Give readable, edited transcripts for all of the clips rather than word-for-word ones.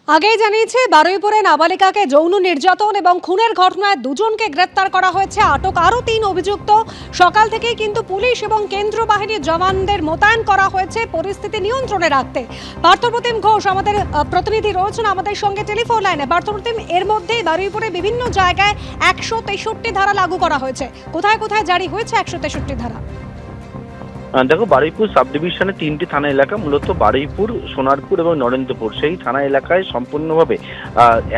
আগেই জানিয়েছে বারুইপুরে নাবালিকাকে যৌন নির্যাতন এবং খুনের ঘটনায় দুজনকে গ্রেপ্তার করা হয়েছে, আটক আরও ৩ অভিযুক্ত। সকাল থেকেই কিন্তু পুলিশ এবং কেন্দ্রীয় বাহিনীর জওয়ানদের মোতায়েন করা হয়েছে পরিস্থিতি নিয়ন্ত্রণে রাখতে। পার্থপ্রতিম ঘোষ আমাদের প্রতিনিধি রয়েছেন আমাদের সঙ্গে টেলিফোন লাইনে। পার্থপ্রতিম, এর মধ্যেই বারুইপুরে বিভিন্ন জায়গায় ১৬৩ ধারা লাগু করা হয়েছে, কোথায় কোথায় জারি হয়েছে ১৬৩ ধারা? দেখো, বারুইপুর সাব ডিভিশনে ৩টি থানা এলাকা, মূলত বারুইপুর, সোনারপুর এবং নরেন্দ্রপুর, সেই থানা এলাকায় সম্পূর্ণভাবে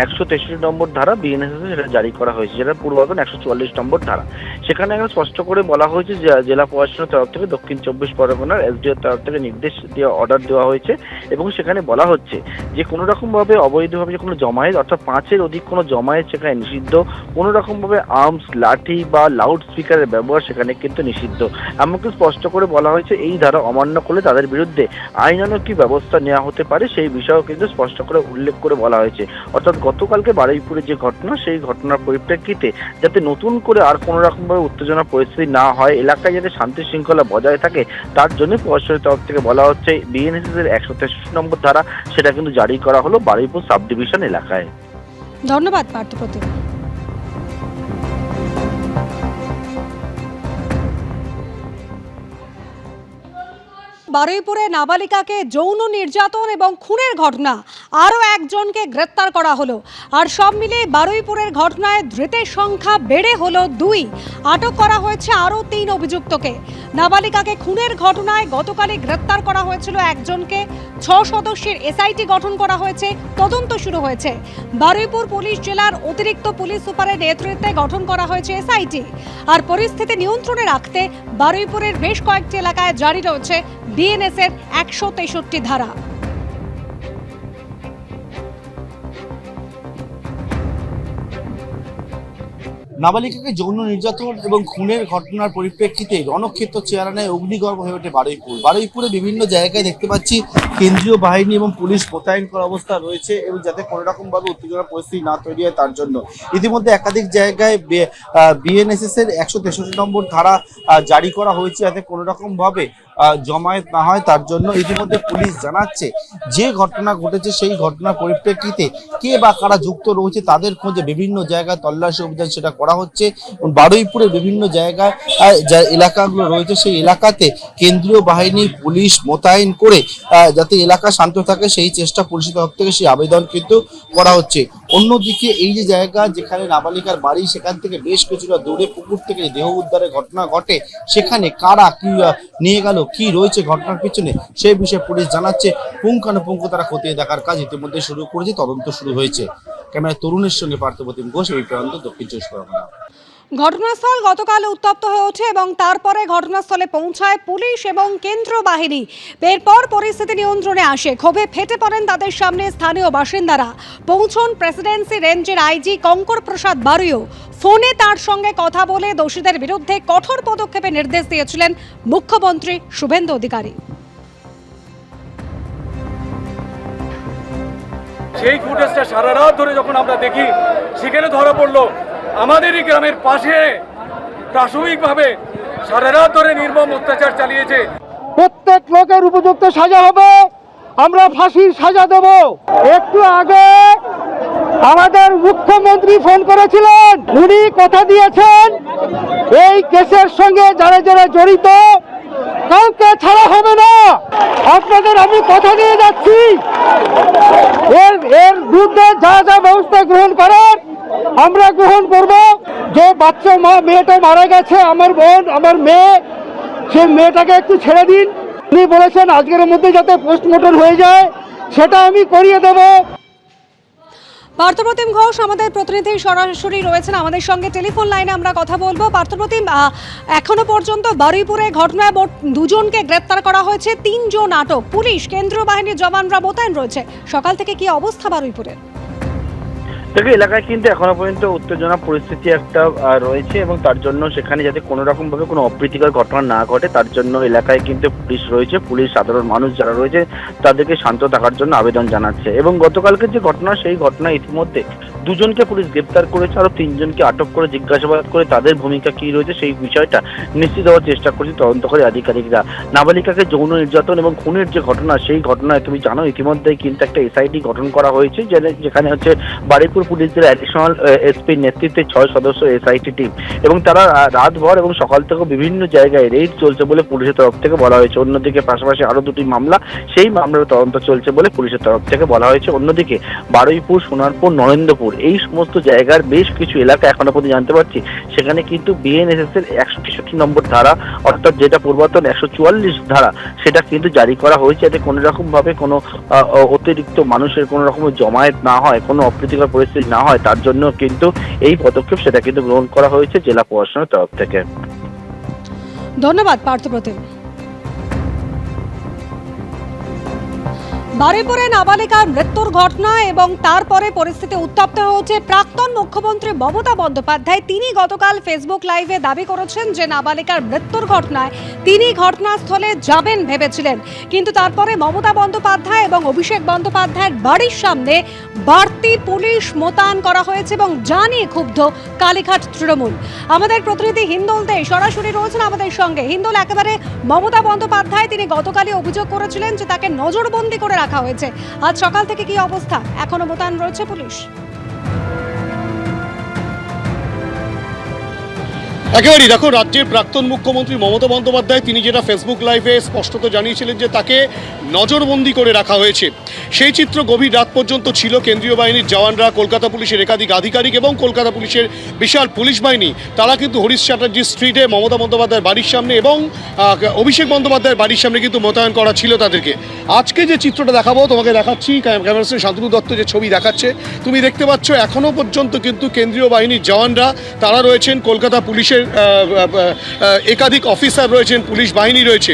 ১৬৩ নম্বর ধারা বিএনএসএস সেটা জারি করা হয়েছে, যেটা পূর্বতন ১৪৪ নম্বর ধারা। সেখানে এখন স্পষ্ট করে বলা হয়েছে যে জেলা প্রশাসনের তরফ থেকে দক্ষিণ ২৪ পরগনার এসডিওর তরফ থেকে নির্দেশ দিয়ে অর্ডার দেওয়া হয়েছে, এবং সেখানে বলা হচ্ছে যে কোনো রকমভাবে অবৈধভাবে যে কোনো জমায়েত, অর্থাৎ ৫-এর অধিক কোনো জমায়েত সেখানে নিষিদ্ধ। কোনো রকমভাবে আর্মস, লাঠি বা লাউড স্পিকারের ব্যবহার সেখানে কিন্তু নিষিদ্ধ। এমনকি স্পষ্ট করে বলা হয়েছে এই ধারা অমান্য করলে তাদের বিরুদ্ধে আইনানুগ কি ব্যবস্থা নেওয়া হতে পারে সেই বিষয়েও কিন্তু স্পষ্ট করে উল্লেখ করে বলা হয়েছে। অর্থাৎ গতকালকে বারুইপুরে যে ঘটনা, সেই ঘটনার পরিপ্রেক্ষিতে যাতে নতুন করে আর কোনো রকমভাবে উত্তেজনা পরিস্থিতি না হয়, এলাকায় যাতে শান্তি শৃঙ্খলা বজায় থাকে, তার জন্য প্রশাসনের তরফ থেকে বলা হচ্ছে বিএনএসএস এর ১৬৩ নম্বর ধারা সেটা কিন্তু জারি করা হলো বারুইপুর সাব ডিভিশন এলাকায়। ধন্যবাদ পার্থপ্রতিম। বারুইপুরে নাবালিকাকে যৌন নির্যাতন এবং খুনের ঘটনা, আরও একজনকে গ্রেপ্তার করা হলো। আর সব মিলিয়ে বারুইপুরের ঘটনায় ধৃতের সংখ্যা বেড়ে হলো ২। আটক করা হয়েছে আরও ৩ অভিযুক্তকে। নাবালিকাকে খুনের ঘটনায় গতকালই গ্রেপ্তার করা হয়েছিল একজনকে। ৬ সদস্যের এসআইটি গঠন করা হয়েছে, তদন্ত শুরু হয়েছে। বারুইপুর পুলিশ জেলার অতিরিক্ত পুলিশ সুপারের নেতৃত্বে গঠন করা হয়েছে এসআইটি। আর পরিস্থিতি নিয়ন্ত্রণে রাখতে বারুইপুরের বেশ কয়েকটি এলাকায় জারি রয়েছে বিএনএস-এর ১৬৩ ধারা। নাবালিকাকে যৌন নির্যাতন এবং খুনের ঘটনার পরিপ্রেক্ষিতে রণক্ষেত্র চেহারা নেয় অগ্নিগর্ভ হয়ে ওঠে বারুইপুরে বিভিন্ন জায়গায় দেখতে পাচ্ছি কেন্দ্রীয় বাহিনী এবং পুলিশ মোতায়েন করা অবস্থা রয়েছে, এবং যাতে কোনো রকম ভাবে উত্তেজনা পরিস্থিতি না তৈরি হয় তার জন্য ইতিমধ্যে একাধিক জায়গায় বিএনএসএস এর ১৬৩ নম্বর ধারা জারি করা হয়েছে, যাতে কোনো রকম ভাবে জমায়েত না হয় তার জন্য। ইতিমধ্যে পুলিশ জানাচ্ছে যে ঘটনা ঘটেছে সেই ঘটনার পরিপ্রেক্ষিতে কে বা কারা যুক্ত রয়েছে তাদের খোঁজে বিভিন্ন জায়গায় তল্লাশি অভিযান সেটা করা হচ্ছে। বারুইপুরে বিভিন্ন জায়গায় যে এলাকাগুলো রয়েছে সেই এলাকাতে কেন্দ্রীয় বাহিনী পুলিশ মোতায়েন করে যাতে এলাকা শান্ত থাকে সেই চেষ্টা পুলিশের তরফ থেকে সেই আবেদন কিন্তু করা হচ্ছে। অন্যদিকে এই যে জায়গা যেখানে নাবালিকার বাড়ি, সেখান থেকে বেশ কিছুটা দূরে পুকুর থেকে দেহ উদ্ধারের ঘটনা ঘটে, সেখানে কারা কি নিয়ে গেল, কি রয়েছে ঘটনার পিছনে, সেই বিষয়ে পুলিশ জানাচ্ছে পুঙ্খানুপুঙ্খ তারা খতিয়ে দেখার কাজ ইতিমধ্যে শুরু করেছে, তদন্ত শুরু হয়েছে। ক্যামেরা তরুণের সঙ্গে পার্থপ্রতিম ঘোষ, এই প্রান্ত, দক্ষিণ ২৪ পরগনা। ঘটনাস্থল গতকাল উত্তপ্ত হয়ে ওঠে এবং তারপরে ঘটনাস্থলে পৌঁছায় পুলিশ এবং কেন্দ্রীয় বাহিনী। এরপর পরিস্থিতি নিয়ন্ত্রণে আসে। ক্ষোভে ফেটে পড়েন তাদের সামনে স্থানীয় বাসিন্দারা। পৌঁছন প্রেসিডেন্সি রেঞ্জের আইজি কঙ্কর প্রসাদ বারুইও। ফোনে তার সঙ্গে কথা বলে দোষীদের বিরুদ্ধে কঠোর পদক্ষেপের নির্দেশ দিয়েছিলেন মুখ্যমন্ত্রী শুভেন্দু অধিকারী। সেই ফুটেজটা সারা রাত ধরে যখন আমরা দেখি, সেখানে ধরা পড়লো আমাদেরই গ্রামের পাশে প্রাথমিকভাবে সারা রাত ধরে নির্মম অত্যাচার চালিয়েছে। প্রত্যেক লোকের উপযুক্ত সাজা হবে, আমরা ফাঁসির সাজা দেব। একটু আগে আমাদের মুখ্যমন্ত্রী ফোন করেছিলেন, উনি কথা দিয়েছেন এই কেসের সঙ্গে যারা যারা জড়িত কাউকে ছাড়া হবে না। আপনাদের আমি কথা দিয়ে যাচ্ছি, এর বিরুদ্ধে যা যা ব্যবস্থা গ্রহণ করার আমরা গ্রহণ করব। যে বাচ্চা মেয়েটা মারা গেছে, আমার বোন, আমার মেয়ে, সেই মেয়েটাকে একটু ছেড়ে দিন। উনি বলেছেন আজকের মধ্যে যাতে পোস্টমর্টম হয়ে যায়, সেটা আমি করিয়ে দেব। পার্থপ্রতিম ঘোষ আমাদের প্রতিনিধি সরাসরি রয়েছেন আমাদের সঙ্গে টেলিফোন লাইনে, আমরা কথা বলবো। পার্থপ্রতিম, এখনো পর্যন্ত বারুইপুরে ঘটনায় মোট ২ জনকে গ্রেপ্তার করা হয়েছে, ৩ জন আটক। পুলিশ কেন্দ্রীয় বাহিনীর জওয়ানরা মোতায়েন রয়েছে। সকাল থেকে কি অবস্থা বারুইপুরে? দেখো, এলাকায় কিন্তু এখনো পর্যন্ত উত্তেজনা পরিস্থিতি একটা রয়েছে এবং তার জন্য সেখানে যাতে কোনো রকম ভাবে কোনো অপ্রীতিকর ঘটনা না ঘটে তার জন্য এলাকায় কিন্তু পুলিশ রয়েছে। পুলিশ সাধারণ মানুষ যারা রয়েছে তাদেরকে শান্ত থাকার জন্য আবেদন জানাচ্ছে এবং গতকালকের যে ঘটনা সেই ঘটনা ইতিমধ্যে দুজনকে পুলিশ গ্রেপ্তার করেছে, আরো 3 জনকে আটক করে জিজ্ঞাসাবাদ করে তাদের ভূমিকা কি রয়েছে সেই বিষয়টা নিশ্চিত হওয়ার চেষ্টা করছে তদন্তকারী আধিকারিকরা। নাবালিকাকে যৌন নির্যাতন এবং খুনের যে ঘটনা সেই ঘটনায় তুমি জানো ইতিমধ্যেই কিন্তু একটা এসআইটি গঠন করা হয়েছে, যেখানে হচ্ছে বারুইপুর পুলিশের অ্যাডিশনাল এসপির নেতৃত্বে 6 সদস্য এসআইটি টিম এবং তারা রাতভর এবং সকাল থেকে বিভিন্ন জায়গায় রেড চলছে বলে পুলিশের তরফ থেকে বলা হয়েছে। অন্যদিকে পাশাপাশি আরো 2টি মামলা, সেই মামলার তদন্ত চলছে বলে পুলিশের তরফ থেকে বলা হয়েছে। অন্যদিকে বারুইপুর, সোনারপুর, নরেন্দ্রপুর এই সমস্ত জায়গার বেশ কিছু এলাকা এখনো পর্যন্ত জানতে পারছি সেখানে কিন্তু বিএনএসএস এর 163 নম্বর ধারা অর্থাৎ যেটা পূর্বতন 144 ধারা সেটা কিন্তু জারি করা হয়েছে, যাতে কোনো রকম ভাবে কোনো অতিরিক্ত মানুষের কোনো রকম জমায়েত না হয়, কোনো অপ্রীতিকর পরিস্থিতি না হয় তার জন্য কিন্তু এই পদক্ষেপ সেটা কিন্তু গ্রহণ করা হয়েছে জেলা প্রশাসনের তরফ থেকে। ধন্যবাদ পার্থপ্রতিম। বারুইপুরে নাবালিকার মৃত্যুর ঘটনা এবং তারপরে পরিস্থিতি উত্তপ্ত হয়েছে। প্রাক্তন মুখ্যমন্ত্রী মমতা বন্দ্যোপাধ্যায় তিনি গতকাল ফেসবুক লাইভে দাবি করেছেন যে নাবালিকার মৃত্যুর ঘটনায় তিনি ঘটনাস্থলে যাবেন ভেবেছিলেন, কিন্তু তারপরে মমতা বন্দ্যোপাধ্যায় এবং অভিষেক বন্দ্যোপাধ্যায়ের বাড়ির সামনে বাড়তি পুলিশ মোতায়েন করা হয়েছে এবং জানিয়ে ক্ষুব্ধ কালীঘাট তৃণমূল। আমাদের প্রতিনিধি হিন্দোল দে সরাসরি রয়েছেন আমাদের সঙ্গে। হিন্দোল, একেবারে মমতা বন্দ্যোপাধ্যায় তিনি গতকালই অভিযোগ করেছিলেন যে তাকে নজরবন্দি করে রাখা হয়েছে। আজ সকাল থেকে কি অবস্থা? এখনো মোতায়েন রয়েছে পুলিশ? একেবারেই দেখো, রাজ্যের প্রাক্তন মুখ্যমন্ত্রী মমতা বন্দ্যোপাধ্যায় তিনি যেটা ফেসবুক লাইভে স্পষ্টত জানিয়েছিলেন যে তাকে নজরবন্দি করে রাখা হয়েছে, সেই চিত্র গভীর রাত পর্যন্ত ছিল। কেন্দ্রীয় বাহিনীর জওয়ানরা, কলকাতা পুলিশের একাধিক আধিকারিক এবং কলকাতা পুলিশের বিশাল পুলিশ বাহিনী তারা কিন্তু হরিশ চ্যাটার্জি স্ট্রিটে মমতা বন্দ্যোপাধ্যায়ের বাড়ির সামনে এবং অভিষেক বন্দ্যোপাধ্যায়ের বাড়ির সামনে কিন্তু মোতায়েন করা ছিল তাদেরকে। আজকে যে চিত্রটা দেখাবো তোমাকে দেখাচ্ছি, ক্যামেরাম্যান শান্তনু দত্ত যে ছবি দেখাচ্ছে তুমি দেখতে পাচ্ছ, এখনও পর্যন্ত কিন্তু কেন্দ্রীয় বাহিনীর জওয়ানরা তারা রয়েছেন, কলকাতা পুলিশের একাধিক অফিসার রয়েছেন, পুলিশ বাহিনী রয়েছে।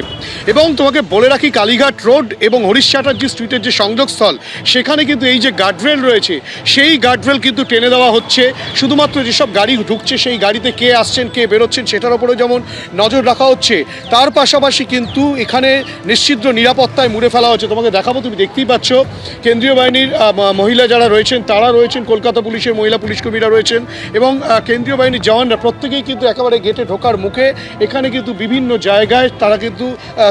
এবং তোমাকে বলে রাখি, কালীঘাট রোড এবং হরিশ চ্যাটার্জি স্ট্রিটের যে সংযোগস্থল সেখানে কিন্তু এই যে গার্ডরেল রয়েছে সেই গার্ডরেল কিন্তু টেনে দেওয়া হচ্ছে। শুধুমাত্র যেসব গাড়ি ঢুকছে সেই গাড়িতে কে আসছেন কে বেরোচ্ছেন সেটার উপরে যেমন নজর রাখা হচ্ছে, তার পাশাপাশি কিন্তু এখানে নিশ্চিদ্র নিরাপত্তায় মুড়ে ফেলা হচ্ছে। তোমাকে দেখাবো, তুমি দেখতেই পাচ্ছ কেন্দ্রীয় বাহিনীর মহিলা যারা রয়েছেন তারা রয়েছেন, কলকাতা পুলিশের মহিলা পুলিশ কর্মীরা রয়েছেন এবং কেন্দ্রীয় বাহিনীর জওয়ানরা প্রত্যেকেই কিন্তু একেবারে গেটে ঢোকার মুখে এখানে কিন্তু বিভিন্ন জায়গায় তারা কিন্তু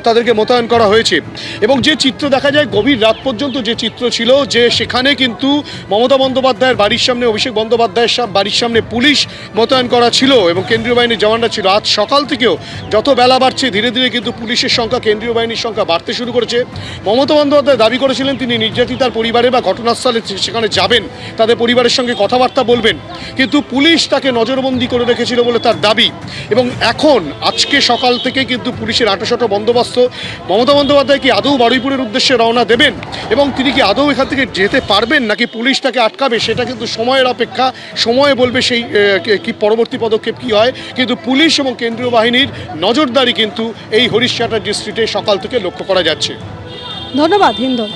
তাদেরকে মোতায়েন করা হয়েছে। এবং যে চিত্র দেখা যায় গভীর রাত পর্যন্ত যে চিত্র ছিল, যে সেখানে কিন্তু মমতা বন্দ্যোপাধ্যায়ের বাড়ির সামনে, অভিষেক বন্দ্যোপাধ্যায়ের বাড়ির সামনে পুলিশ মোতায়েন করা ছিল এবং কেন্দ্রীয় বাহিনীর জওয়ানরা ছিল। আজ সকাল থেকেও যত বেলা বাড়ছে ধীরে ধীরে কিন্তু পুলিশের সংখ্যা, কেন্দ্রীয় বাহিনীর সংখ্যা বাড়তে শুরু করেছে। মমতা বন্দ্যোপাধ্যায় দাবি করেছিলেন তিনি নির্যাতিতার পরিবারে বা ঘটনাস্থলে সেখানে যাবেন, তাদের পরিবারের সঙ্গে কথাবার্তা বলবেন, কিন্তু পুলিশ তাকে নজরবন্দি করে রেখেছিল বলে তার দাবি। এবং এখন আজকে সকাল থেকে কিন্তু পুলিশের আঁটাশাটো বন্দোবস্ত। মমতা বন্দ্যোপাধ্যায় কি আদৌ বারুইপুরের উদ্দেশ্যে রওনা দেবেন এবং তিনি কি আদৌ এখান থেকে যেতে পারবেন নাকি পুলিশ তাকে আটকাবে, সেটা কিন্তু সময়ের অপেক্ষা, সময় বলবে সেই কি পরবর্তী পদক্ষেপ কি হয়। কিন্তু পুলিশ এবং কেন্দ্রীয় বাহিনীর নজরদারি কিন্তু এই হরিশ চ্যাটার্জি স্ট্রিটে সকাল থেকে লক্ষ্য করা যাচ্ছে। ধন্যবাদ হিন্দোল।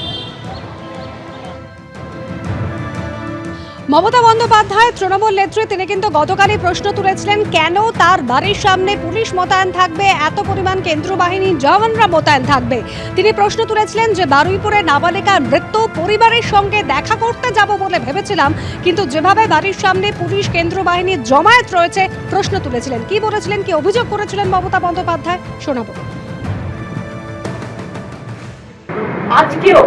মমতা বন্দ্যোপাধ্যায় তৃণমূল নেত্রী তিনি কিন্তু গতকালই প্রশ্ন তুলেছিলেন কেন তার বাড়ির সামনে পুলিশ মোতায়েন থাকবে, এত পরিমাণ কেন্দ্রীয় বাহিনীর জওয়ানরা মোতায়েন থাকবে। তিনি প্রশ্ন তুলেছিলেন যে বারুইপুরে নাবালিকার মৃত্যু পরিবারের সঙ্গে দেখা করতে যাব বলে ভেবেছিলাম, কিন্তু যেভাবে বাড়ির সামনে পুলিশ কেন্দ্রীয় বাহিনীর জমায়েত রয়েছে, প্রশ্ন তুলেছিলেন। কি বলেছিলেন, কি অভিযোগ করেছিলেন মমতা বন্দ্যোপাধ্যায়, শোনাবো। আজকেও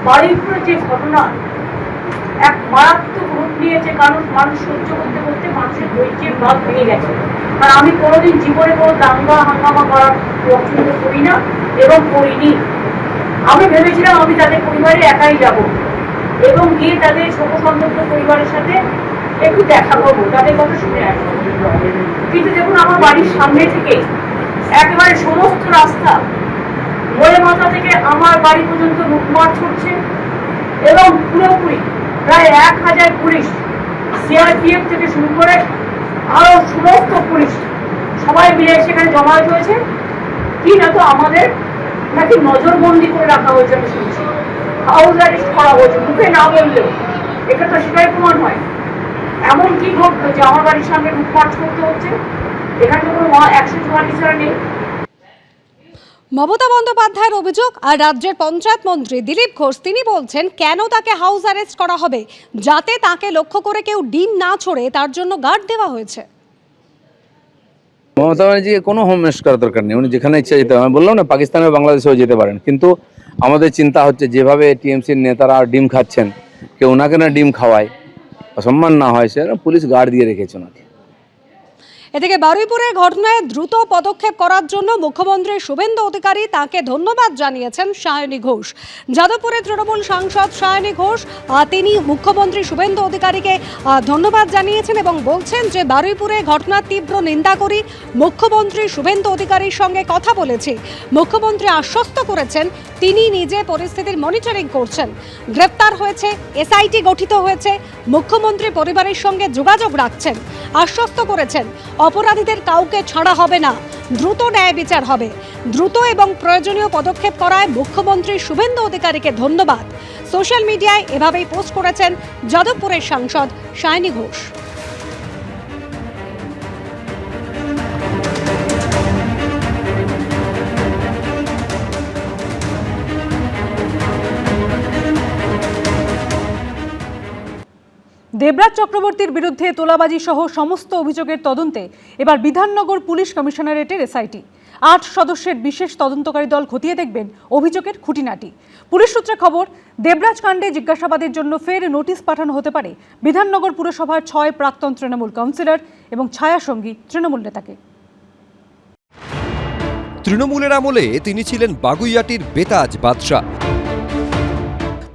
বারুইপুরে যে ঘটনা এক মারাত্মক রূপ নিয়েছে, কারণ মানুষ সহ্য করতে করতে মানুষের ধৈর্যের বাঁধ ভেঙে গেছে। আর আমি কোনোদিন জীবনে কোনো দাঙ্গা হাঙ্গামা করার পছন্দ করি না এবং করিনি। আমি ভেবেছিলাম আমি তাদের পরিবারে একাই যাব এবং গিয়ে তাদের শোকসন্তপ্ত পরিবারের সাথে একটু দেখা করবো, তাদের কথা শুনে আসবো। কিন্তু দেখুন, আমার বাড়ির সামনে থেকে একেবারে সমস্ত রাস্তা গোলে মাথা থেকে আমার বাড়ি পর্যন্ত লুটমার ছুটছে এবং পুরোপুরি প্রায় 1000 পুলিশ, সিআরপিএফ থেকে শুরু করে আরো সমস্ত পুলিশ সবাই মিলে সেখানে জমায়েত হয়েছে। কি না তো আমাদের নাকি নজরবন্দি করে রাখা হয়েছে, আমি শুনছি হাউস অ্যারেস্ট করা হয়েছে, মুখে না বললেও এটা তো সেটাই প্রমাণ হয়। এমন কি ঘটলো যে আমার বাড়ির সামনে লুটপাট করতে হচ্ছে? এখানে তো কোনো 144 নেই। মমতা বন্দ্যোপাধ্যায়ের অভিযোগ, আর রাজ্যের পঞ্চায়েত মন্ত্রী দিলীপ ঘোষ তিনি বলছেন কেন তাকে হাউস অ্যারেস্ট করা হবে, যাতে তাকে লক্ষ্য করে কেউ ডিম না ছোড়ে তার জন্য গার্ড দেওয়া হয়েছে। মমতা ব্যানার্জিকে কোনো হোম অ্যারেস্ট করার দরকার নেই, উনি যেখানে ইচ্ছা যেতে পারেন। বললাম না, পাকিস্তানে বাংলাদেশেও যেতে পারেন, কিন্তু আমাদের চিন্তা হচ্ছে যেভাবে টিএমসির নেতারা ডিম খাচ্ছেন, কেউ ওনাকে না ডিম খাওয়ায়, অসম্মান না হয়, সে পুলিশ গার্ড দিয়ে রেখেছে ওনাকে। এদিকে বারুইপুরের ঘটনায় দ্রুত পদক্ষেপ করার জন্য মুখ্যমন্ত্রী শুভেন্দু অধিকারী তাকে ধন্যবাদ জানিয়েছেন সায়নী ঘোষ। যাদবপুরের তৃণমূল সাংসদ সায়নী ঘোষ তিনি মুখ্যমন্ত্রী শুভেন্দু অধিকারীকে ধন্যবাদ জানিয়েছেন এবং বলছেন যে বারুইপুরের ঘটনার তীব্র নিন্দা করি। মুখ্যমন্ত্রী শুভেন্দু অধিকারীর সঙ্গে কথা বলেছি, মুখ্যমন্ত্রী আশ্বস্ত করেছেন তিনি নিজে পরিস্থিতির মনিটরিং করছেন। গ্রেপ্তার হয়েছে, এসআইটি গঠিত হয়েছে, মুখ্যমন্ত্রী পরিবারের সঙ্গে যোগাযোগ রাখছেন, আশ্বস্ত করেছেন অপরাধীদের কাউকে ছাড়া হবে না, দ্রুত ন্যায় বিচার হবে। দ্রুত এবং প্রয়োজনীয় পদক্ষেপ করায় মুখ্যমন্ত্রী শুভেন্দু অধিকারীকে ধন্যবাদ। সোশ্যাল মিডিয়ায় এভাবেই পোস্ট করেছেন যাদবপুরের সাংসদ সায়নী ঘোষ। দেবরাজ চক্রবর্তীর বিরুদ্ধে তোলাবাজি সহ সমস্ত অভিযোগের তদন্তে এবার বিধাননগর পুলিশ কমিশনারেটের এসআইটি ৮ সদস্যের বিশেষ তদন্তকারী দল খতিয়ে দেখবেন অভিযোগের খুঁটিনাটি। পুলিশ সূত্রে খবর, দেবরাজ কাণ্ডে জিজ্ঞাসাবাদের জন্য ফের নোটিশ পাঠানো হতে পারে বিধাননগর পুরসভার ৬ প্রাক্তন তৃণমূল কাউন্সিলর এবং ছায়াসঙ্গী তৃণমূল নেতাকে। তৃণমূলের আমলে তিনি ছিলেন বাগুইয়াটির বেতাজ বাদশা।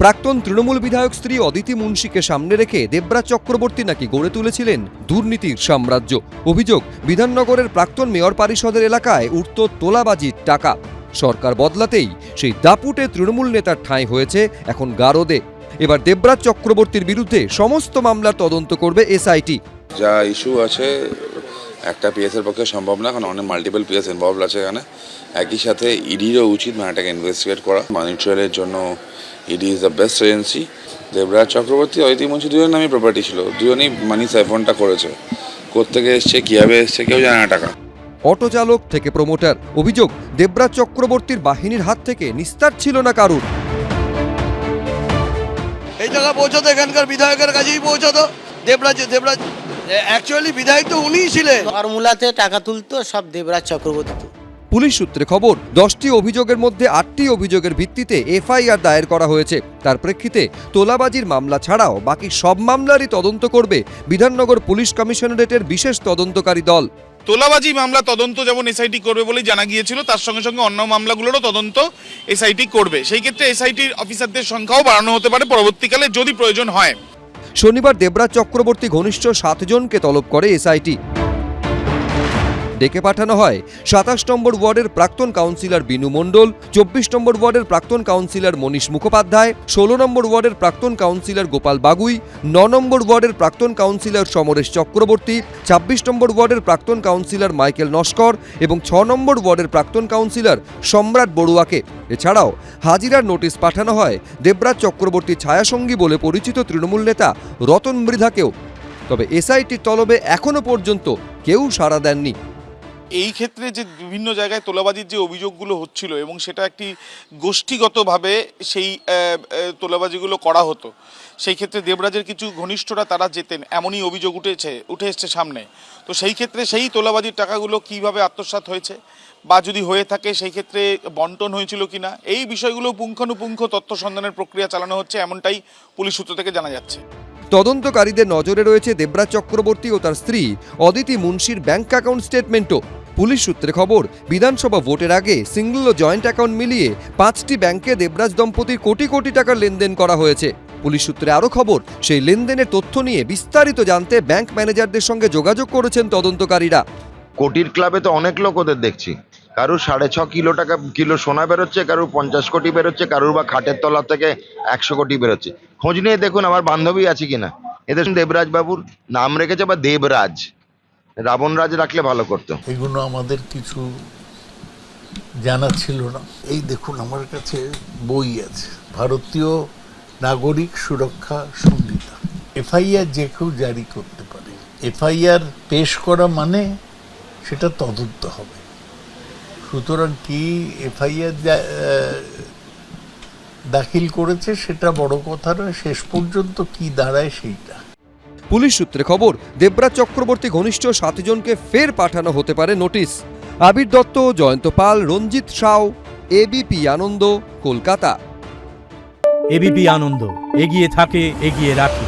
প্রাক্তন তৃণমূল বিধায়ক স্ত্রী অদিতি মুন্সিকে সামনে রেখে দেবরাজ চক্রবর্তী নাকি গড়ে তুলেছিলেন দুর্নীতির সাম্রাজ্য। অভিযোগ, বিধাননগরের প্রাক্তন মেয়র পরিষদের এলাকায় উঠত তোলাবাজির টাকা। সরকার বদলাতেই সেই দাপুটে তৃণমূল নেতার ঠাঁই হয়েছে এখন গারদে। এবার দেবরাজ চক্রবর্তীর বিরুদ্ধে সমস্ত মামলার তদন্ত করবে এসআইটি। যা ইস্যু আছে একটা পিএসের পক্ষে সম্ভব না, কারণ অনেক মাল্টিপল পিএস ইনভলভ আছে এখানে। একই সাথে ইডিরও উচিত ম্যাটারটাকে ইনভেস্টিগেট করা। মানি ট্রেলের জন্য ED is the best agency. Debraj Chakraborty, Aditi Munshi দুজন নামই প্রপার্টি ছিল, দুজনেই মানি সাইফনটা করেছে। কোত্থেকে এসছে, কীভাবে এসছে কেউ জানে না টাকা। অটো চালক থেকে প্রমোটার। অভিযোগ, দেবরাজ চক্রবর্তীর বাহিনীর হাত থেকে নিস্তার ছিল না কারুর। এই জায়গা পৌঁছতো এখানকার বিধায়কের কাছেই পৌঁছতো। দেবরাজ অ্যাকচুয়ালি বিধায়ক তো উনিই ছিলেন। ফর্মুলাতে টাকা তুলতো সব দেবরাজ চক্রবর্তী। পুলিশ সূত্রে খবর, 10টি অভিযোগের মধ্যে 8টি অভিযোগের ভিত্তিতে এফআইআর দায়ের করা হয়েছে। তার প্রেক্ষিতে তোলাবাজির মামলা ছাড়াও বাকি সব মামলারই তদন্ত করবে বিধাননগর পুলিশ কমিশনারেটের বিশেষ তদন্তকারী দল। তোলাবাজি মামলা তদন্ত যেমন এসআইটি করবে বলেই জানা গিয়েছিল, তার সঙ্গে সঙ্গে অন্য মামলাগুলোরও তদন্ত এসআইটি করবে। সেই ক্ষেত্রে এসআইটির অফিসারদের সংখ্যাও বাড়ানো হতে পারে পরবর্তীকালে যদি প্রয়োজন হয়। শনিবার দেবরাজ চক্রবর্তী ঘনিষ্ঠ 7 জনকে তলব করে এসআইটি। ডেকে পাঠানো হয় 27 নম্বর ওয়ার্ডের প্রাক্তন কাউন্সিলর বিনু মণ্ডল, 24 নম্বর ওয়ার্ডের প্রাক্তন কাউন্সিলর মনীষ মুখোপাধ্যায়, 16 নম্বর ওয়ার্ডের প্রাক্তন কাউন্সিলর গোপাল বাগুই, 9 নম্বর ওয়ার্ডের প্রাক্তন কাউন্সিলর সমরেশ চক্রবর্তী, 26 নম্বর ওয়ার্ডের প্রাক্তন কাউন্সিলর মাইকেল নস্কর এবং 6 নম্বর ওয়ার্ডের প্রাক্তন কাউন্সিলর সম্রাট বড়ুয়াকে। এছাড়াও হাজিরার নোটিশ পাঠানো হয় দেবরাজ চক্রবর্তী ছায়াসঙ্গী বলে পরিচিত তৃণমূল নেতা রতন মৃধাকেও। তবে এসআইটির তলবে এখনো পর্যন্ত কেউ সাড়া দেননি। এই ক্ষেত্রে যে বিভিন্ন জায়গায় তোলাবাজির যে অভিযোগগুলো হচ্ছিল এবং সেটা একটি গোষ্ঠীগতভাবে সেই তোলাবাজিগুলো করা হতো, সেই ক্ষেত্রে দেবরাজের কিছু ঘনিষ্ঠরা তারা যেতেন, এমনই অভিযোগ উঠে এসছে সামনে। তো সেই ক্ষেত্রে সেই তোলাবাজির টাকাগুলো কিভাবে আত্মসাৎ হয়েছে বা যদি হয়ে থাকে সেই ক্ষেত্রে বন্টন হয়েছিল কিনা, এই বিষয়গুলো পুঙ্খানুপুঙ্খ তথ্য সন্ধানের প্রক্রিয়া চালানো হচ্ছে, এমনটাই পুলিশ সূত্র থেকে জানা যাচ্ছে। তদন্তকারীদের নজরে রয়েছে দেবরাজ চক্রবর্তী ও তার স্ত্রী অদিতি মুন্সির ব্যাংক অ্যাকাউন্ট স্টেটমেন্টও। পুলিশ সূত্রে খবর, বিধানসভা ভোটের আগে সিঙ্গল ও জয়েন্ট অ্যাকাউন্ট মিলিয়ে 5টি ব্যাংকে দেবরাজ দম্পতির কোটি কোটি টাকার লেনদেন করা হয়েছে। পুলিশ সূত্রে আরও খবর, সেই লেনদেনের তথ্য নিয়ে বিস্তারিত জানতে ব্যাংক ম্যানেজারদের সঙ্গে যোগাযোগ করেছেন তদন্তকারীরা। কোটির ক্লাবে তো অনেক লোক ওদের দেখছি, কারুর 6.5 কিলো সোনা বেরোচ্ছে, কারুর 50 কোটি বেরোচ্ছে, কারুর বা খাটের তলা থেকে 100 কোটি বেরোচ্ছে। খোঁজ নিয়ে দেখুন আমার বান্ধবী আছে কিনা। এদের দেবরাজ বাবুর নাম রেখেছে বা দেবরাজ, রাবণ রাজ রাখলে ভালো করতো। এগুলো আমাদের কিছু জানা ছিল না। এই দেখুন আমার কাছে বই আছে, ভারতীয় নাগরিক সুরক্ষা সংহিতা। এফআইআর যে কেউ জারি করতে পারে। এফআইআর পেশ করা মানে সেটা তদন্ত হবে। সুতরাং কি এফআইআর দাখিল করেছে সেটা বড় কথা নয়, শেষ পর্যন্ত কি দাঁড়ায় সেইটা। পুলিশ সূত্রে খবর, দেবরাজ চক্রবর্তী ঘনিষ্ঠ 7 জনকে ফের পাঠানো হতে পারে নোটিশ। আবির দত্ত, জয়ন্ত পাল, রঞ্জিত সাউ, এবিপি আনন্দ, কলকাতা। এবিপি আনন্দ, এগিয়ে থাকে, এগিয়ে রাখে।